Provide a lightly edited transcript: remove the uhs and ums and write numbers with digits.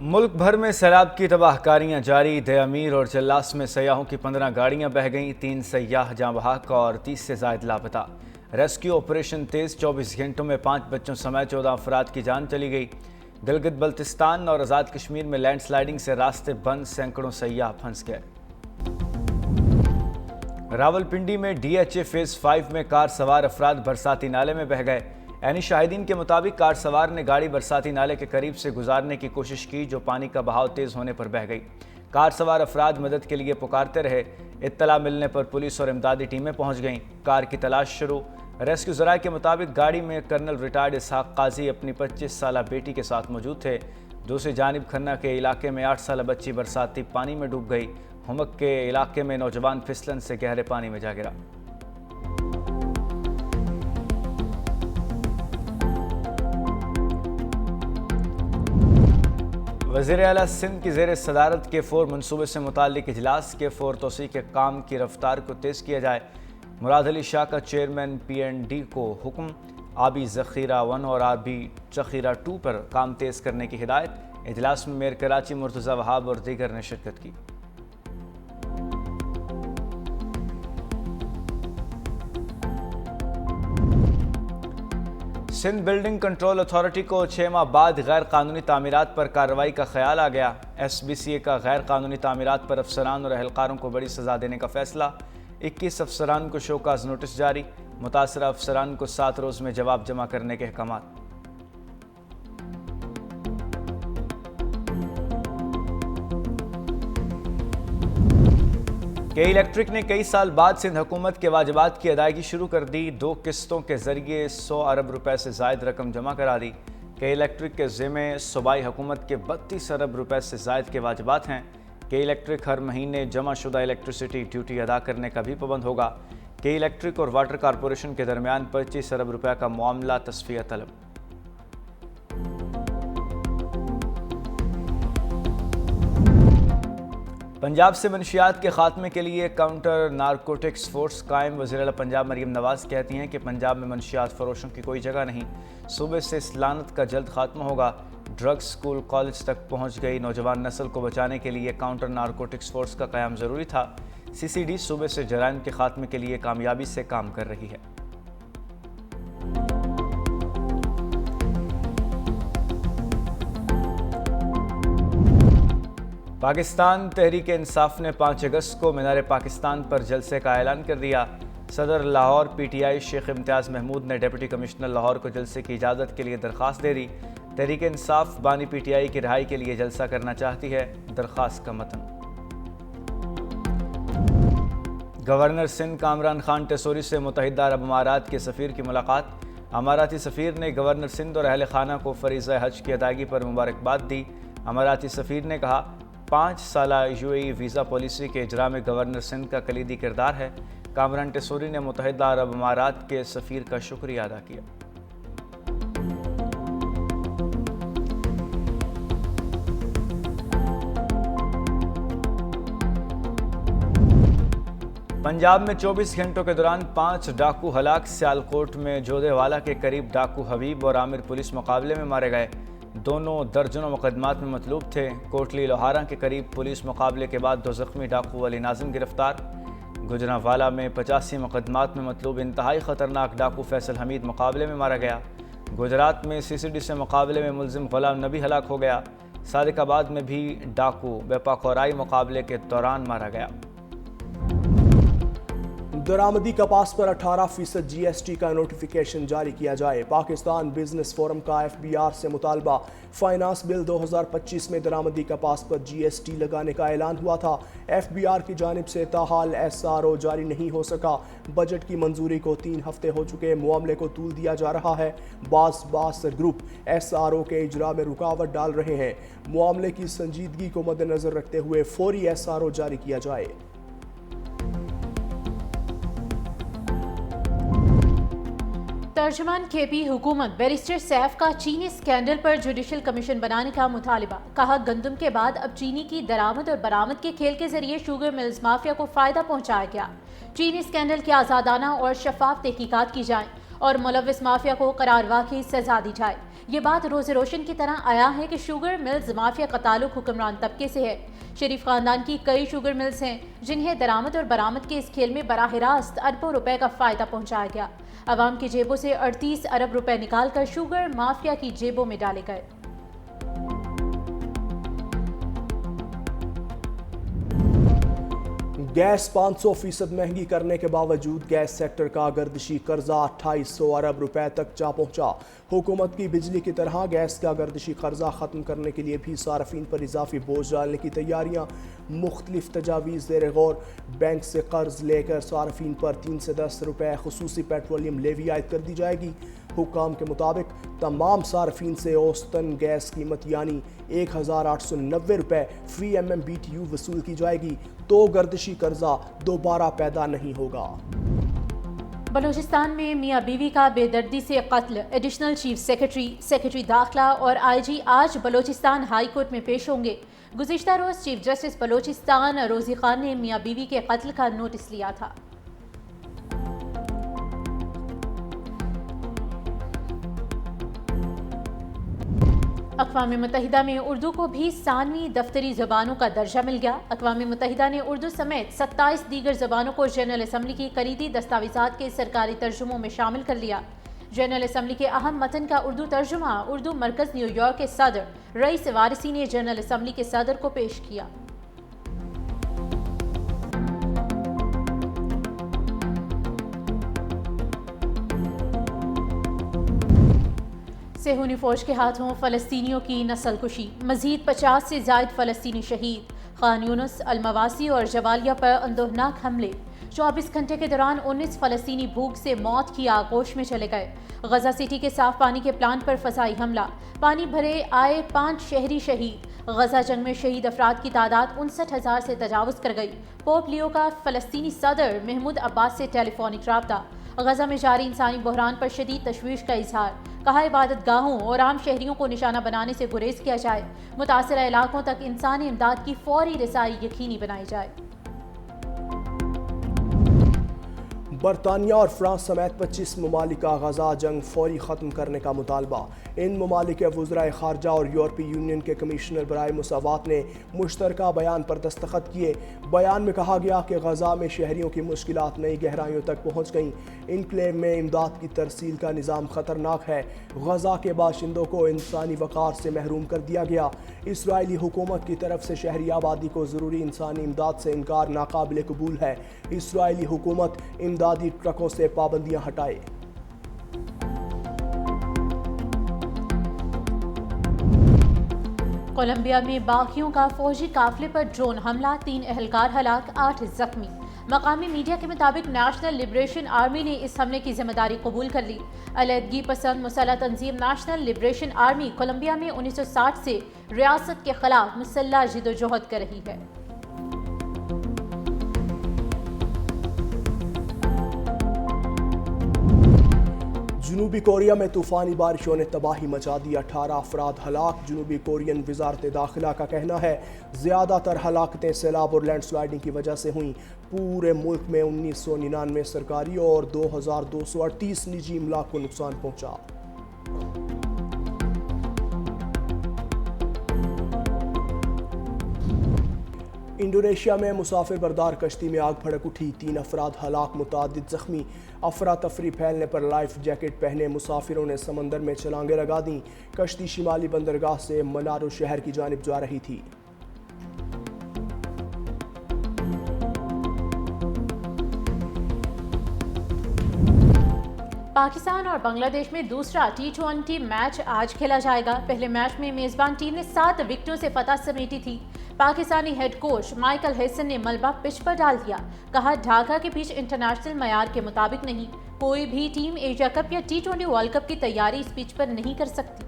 ملک بھر میں سیلاب کی تباہ کاریاں جاری۔ دے امیر اور چلاس میں سیاحوں کی 15 گاڑیاں بہہ گئیں، 3 سیاح جاں بحق اور 30 سے زائد لاپتہ۔ ریسکیو آپریشن تیز، 24 گھنٹوں میں 5 بچوں سمیت 14 افراد کی جان چلی گئی۔ گلگت بلتستان اور آزاد کشمیر میں لینڈ سلائیڈنگ سے راستے بند، سینکڑوں سیاح پھنس گئے۔ راولپنڈی میں ڈی ایچ اے فیز 5 میں کار سوار افراد برساتی نالے میں بہہ گئے۔ عینی شاہدین کے مطابق کار سوار نے گاڑی برساتی نالے کے قریب سے گزارنے کی کوشش کی، جو پانی کا بہاؤ تیز ہونے پر بہہ گئی۔ کار سوار افراد مدد کے لیے پکارتے رہے۔ اطلاع ملنے پر پولیس اور امدادی ٹیمیں پہنچ گئیں۔ کار کی تلاش شروع۔ ریسکیو ذرائع کے مطابق گاڑی میں کرنل ریٹائرڈ اسحاق قاضی اپنی 25 سالہ بیٹی کے ساتھ موجود تھے۔ دوسری جانب کھنہ کے علاقے میں 8 سالہ بچی برساتی پانی میں ڈوب گئی۔ ہمک کے علاقے میں نوجوان پھسلن سے گہرے پانی میں جا گرا۔ وزیر اعلیٰ سندھ کی زیر صدارت K4 منصوبے سے متعلق اجلاس K4 توسیع کے کام کی رفتار کو تیز کیا جائے۔ مراد علی شاہ کا چیئرمین PND کو حکم۔ آبی ذخیرہ 1 اور آبی ذخیرہ 2 پر کام تیز کرنے کی ہدایت۔ اجلاس میں میئر کراچی مرتضی وہاب اور دیگر نے شرکت کی۔ سندھ بلڈنگ کنٹرول اتھارٹی کو 6 ماہ بعد غیر قانونی تعمیرات پر کارروائی کا خیال آ گیا۔ SBCA کا غیر قانونی تعمیرات پر افسران اور اہلکاروں کو بڑی سزا دینے کا فیصلہ۔ 21 افسران کو شوکاز نوٹس جاری۔ متاثرہ افسران کو 7 روز میں جواب جمع کرنے کے احکامات۔ کے الیکٹرک نے کئی سال بعد سندھ حکومت کے واجبات کی ادائیگی شروع کر دی۔ 2 قسطوں کے ذریعے 100 ارب روپے سے زائد رقم جمع کرا دی۔ کے الیکٹرک کے ذمے صوبائی حکومت کے 32 ارب روپے سے زائد کے واجبات ہیں۔ کے الیکٹرک ہر مہینے جمع شدہ الیکٹریسٹی ڈیوٹی ادا کرنے کا بھی پابند ہوگا۔ کے الیکٹرک اور واٹر کارپوریشن کے درمیان 25 ارب روپے کا معاملہ تصفیہ طلب۔ پنجاب سے منشیات کے خاتمے کے لیے کاؤنٹر نارکوٹکس فورس قائم۔ وزیر اعلیٰ پنجاب مریم نواز کہتی ہیں کہ پنجاب میں منشیات فروشوں کی کوئی جگہ نہیں۔ صوبے سے اس لعنت کا جلد خاتمہ ہوگا۔ ڈرگز اسکول کالج تک پہنچ گئی۔ نوجوان نسل کو بچانے کے لیے کاؤنٹر نارکوٹکس فورس کا قیام ضروری تھا۔ CCD صوبے سے جرائم کے خاتمے کے لیے کامیابی سے کام کر رہی ہے۔ پاکستان تحریک انصاف نے 5 اگست کو مینار پاکستان پر جلسے کا اعلان کر دیا۔ صدر لاہور PTI شیخ امتیاز محمود نے ڈپٹی کمشنر لاہور کو جلسے کی اجازت کے لیے درخواست دے دی۔ تحریک انصاف بانی PTI کی رہائی کے لیے جلسہ کرنا چاہتی ہے۔ درخواست کا متن۔ گورنر سندھ کامران خان ٹیسوری سے متحدہ عرب امارات کے سفیر کی ملاقات۔ اماراتی سفیر نے گورنر سندھ اور اہل خانہ کو فریضہ حج کی ادائیگی پر مبارکباد دی۔ اماراتی سفیر نے کہا 5 سالہ UAE ویزا پالیسی کے اجراء میں گورنر سندھ کا کلیدی کردار ہے۔ کامران ٹیسوری نے متحدہ عرب امارات کے سفیر کا شکریہ ادا کیا۔ پنجاب میں 24 گھنٹوں کے دوران 5 ڈاکو ہلاک۔ سیالکوٹ میں جودے والا کے قریب ڈاکو حبیب اور عامر پولیس مقابلے میں مارے گئے۔ دونوں درجنوں مقدمات میں مطلوب تھے۔ کوٹلی لوہارا کے قریب پولیس مقابلے کے بعد 2 زخمی ڈاکو علی ناظم گرفتار۔ گجرانوالہ میں 85 مقدمات میں مطلوب انتہائی خطرناک ڈاکو فیصل حمید مقابلے میں مارا گیا۔ گجرات میں CCD سے مقابلے میں ملزم غلام نبی ہلاک ہو گیا۔ صادق آباد میں بھی ڈاکو بیپا خورائی مقابلے کے دوران مارا گیا۔ درآمدی کپاس پر 18% GST کا نوٹیفیکیشن جاری کیا جائے۔ پاکستان بزنس فورم کا FBR سے مطالبہ۔ فائنانس بل 2025 میں درآمدی کپاس پر GST لگانے کا اعلان ہوا تھا۔ FBR کی جانب سے تاحال SRO جاری نہیں ہو سکا۔ بجٹ کی منظوری کو 3 ہفتے ہو چکے، معاملے کو طول دیا جا رہا ہے۔ بعض گروپ SRO کے اجراء میں رکاوٹ ڈال رہے ہیں۔ معاملے کی سنجیدگی کو مد نظر رکھتے ہوئے فوری SRO جاری کیا جائے۔ ترجمان KP حکومت بیرسٹر سیف کا چینی اسکینڈل پر جوڈیشل کمیشن بنانے کا مطالبہ۔ کہا گندم کے بعد اب چینی کی درآمد اور برآمد کے کھیل کے ذریعے شوگر ملز مافیا کو فائدہ پہنچایا گیا۔ چینی اسکینڈل کی آزادانہ اور شفاف تحقیقات کی جائیں اور ملوث مافیا کو قرار واقعی سزا دی جائے۔ یہ بات روز روشن کی طرح آیا ہے کہ شوگر ملز مافیا کا تعلق حکمران طبقے سے ہے۔ شریف خاندان کی کئی شوگر ملز ہیں جنہیں درآمد اور برآمد کے اس کھیل میں براہ راست اربوں روپے کا فائدہ پہنچایا گیا۔ عوام کی جیبوں سے 38 ارب روپے نکال کر شوگر مافیا کی جیبوں میں ڈالے گئے۔ گیس 500% مہنگی کرنے کے باوجود گیس سیکٹر کا گردشی قرضہ 2800 ارب روپے تک جا پہنچا۔ حکومت کی بجلی کی طرح گیس کا گردشی قرضہ ختم کرنے کے لیے بھی صارفین پر اضافی بوجھ ڈالنے کی تیاریاں۔ مختلف تجاویز زیر غور۔ بینک سے قرض لے کر صارفین پر 3 سے 10 روپے خصوصی پیٹرولیم لیوی عائد کر دی جائے گی۔ حکام کے مطابق تمام صارفین سے اوسطاً گیس قیمت یعنی 1890 روپے فی MMBTU وصول کی جائے گی تو گردشی قرضہ دوبارہ پیدا نہیں ہوگا۔ بلوچستان میں میاں بیوی کا بے دردی سے قتل۔ ایڈیشنل چیف سیکرٹری داخلہ اور IG آج بلوچستان ہائی کورٹ میں پیش ہوں گے۔ گزشتہ روز چیف جسٹس بلوچستان روزی خان نے میاں بیوی کے قتل کا نوٹس لیا تھا۔ اقوام متحدہ میں اردو کو بھی ثانوی دفتری زبانوں کا درجہ مل گیا۔ اقوام متحدہ نے اردو سمیت 27 دیگر زبانوں کو جنرل اسمبلی کی کلیدی دستاویزات کے سرکاری ترجموں میں شامل کر لیا۔ جنرل اسمبلی کے اہم متن کا اردو ترجمہ اردو مرکز نیو یارک کے صدر رئیس وارثی نے جنرل اسمبلی کے صدر کو پیش کیا۔ صہیونی فوج کے ہاتھوں فلسطینیوں کی نسل کشی۔ مزید 50 سے زائد فلسطینی شہید۔ خان یونس، المواسی اور جوالیہ پر اندوہناک حملے۔ 24 گھنٹے کے دوران 19 فلسطینی بھوک سے موت کی آغوش میں چلے گئے۔ غزہ سٹی کے صاف پانی کے پلانٹ پر فضائی حملہ۔ پانی بھرے آئے 5 شہری شہید۔ غزہ جنگ میں شہید افراد کی تعداد 59,000 سے تجاوز کر گئی۔ پوپ لیو کا فلسطینی صدر محمود عباس سے ٹیلی فونک رابطہ۔ غزہ میں جاری انسانی بحران پر شدید تشویش کا اظہار۔ کہا عبادت گاہوں اور عام شہریوں کو نشانہ بنانے سے گریز کیا جائے۔ متاثرہ علاقوں تک انسانی امداد کی فوری رسائی یقینی بنائی جائے۔ برطانیہ اور فرانس سمیت 25 ممالک کا غزہ جنگ فوری ختم کرنے کا مطالبہ۔ ان ممالک کے وزرائے خارجہ اور یورپی یونین کے کمشنر برائے مساوات نے مشترکہ بیان پر دستخط کیے۔ بیان میں کہا گیا کہ غزہ میں شہریوں کی مشکلات نئی گہرائیوں تک پہنچ گئیں۔ انکلیو میں امداد کی ترسیل کا نظام خطرناک ہے۔ غزہ کے باشندوں کو انسانی وقار سے محروم کر دیا گیا۔ اسرائیلی حکومت کی طرف سے شہری آبادی کو ضروری انسانی امداد سے انکار ناقابل قبول ہے۔ اسرائیلی حکومت امدادی ٹرکوں سے پابندیاں ہٹائے۔ کولمبیا میں باغیوں کا فوجی قافلے پر ڈرون حملہ، 3 اہلکار ہلاک، 8 زخمی۔ مقامی میڈیا کے مطابق نیشنل لبریشن آرمی نے اس حملے کی ذمہ داری قبول کر لی۔ علیحدگی پسند مسلح تنظیم نیشنل لبریشن آرمی کولمبیا میں 1960 سے ریاست کے خلاف مسلح جدوجہد کر رہی ہے۔ جنوبی کوریا میں طوفانی بارشوں نے تباہی مچا دی، 18 افراد ہلاک۔ جنوبی کورین وزارت داخلہ کا کہنا ہے زیادہ تر ہلاکتیں سیلاب اور لینڈ سلائڈنگ کی وجہ سے ہوئیں۔ پورے ملک میں 1999 سرکاری اور 2238 نجی املاک کو نقصان پہنچا۔ انڈونیشیا میں مسافر بردار کشتی میں آگ بھڑک اٹھی، 3 افراد ہلاک، متعدد زخمی۔ افراتفری پھیلنے پر لائف جیکٹ پہنے مسافروں نے سمندر میں چھلانگیں لگا دیں۔ کشتی شمالی بندرگاہ سے منارو شہر کی جانب جا رہی تھی۔ پاکستان اور بنگلہ دیش میں دوسرا T20 میچ آج کھیلا جائے گا۔ پہلے میچ میں میزبان ٹیم نے 7 وکٹوں سے فتح سمیٹی تھی۔ پاکستانی ہیڈ کوچ مائیکل ہیسن نے ملبہ پچ پر ڈال دیا۔ کہا ڈھاکہ کی پچ انٹرنیشنل معیار کے مطابق نہیں، کوئی بھی ٹیم ایشیا کپ یا T20 ورلڈ کپ کی تیاری اس پچ پر نہیں کر سکتی۔